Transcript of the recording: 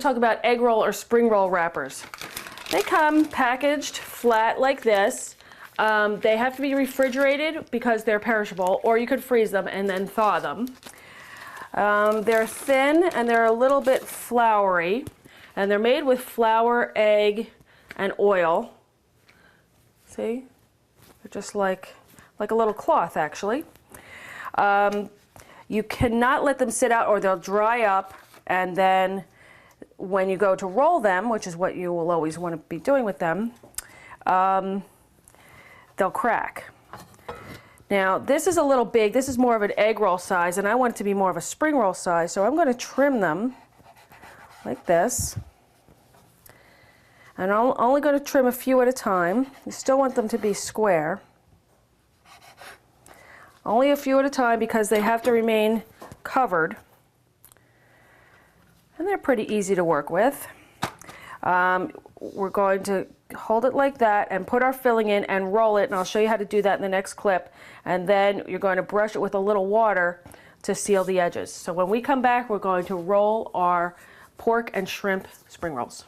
Talk about egg roll or spring roll wrappers. They come packaged flat like this. They have to be refrigerated because they're perishable, or you could freeze them and then thaw them. They're thin and they're a little bit floury, and they're made with flour, egg, and oil. See? They're just like a little cloth, actually. You cannot let them sit out or they'll dry up, and then when you go to roll them, which is what you will always want to be doing with them, they'll crack. Now this is a little big. This is more of an egg roll size, and I want it to be more of a spring roll size, so I'm going to trim them like this. And I'm only going to trim a few at a time. You still want them to be square. Only a few at a time because they have to remain covered. And they're pretty easy to work with. We're going to hold it like that and put our filling in and roll it, and I'll show you how to do that in the next clip. And then you're going to brush it with a little water to seal the edges. So when we come back, we're going to roll our pork and shrimp spring rolls.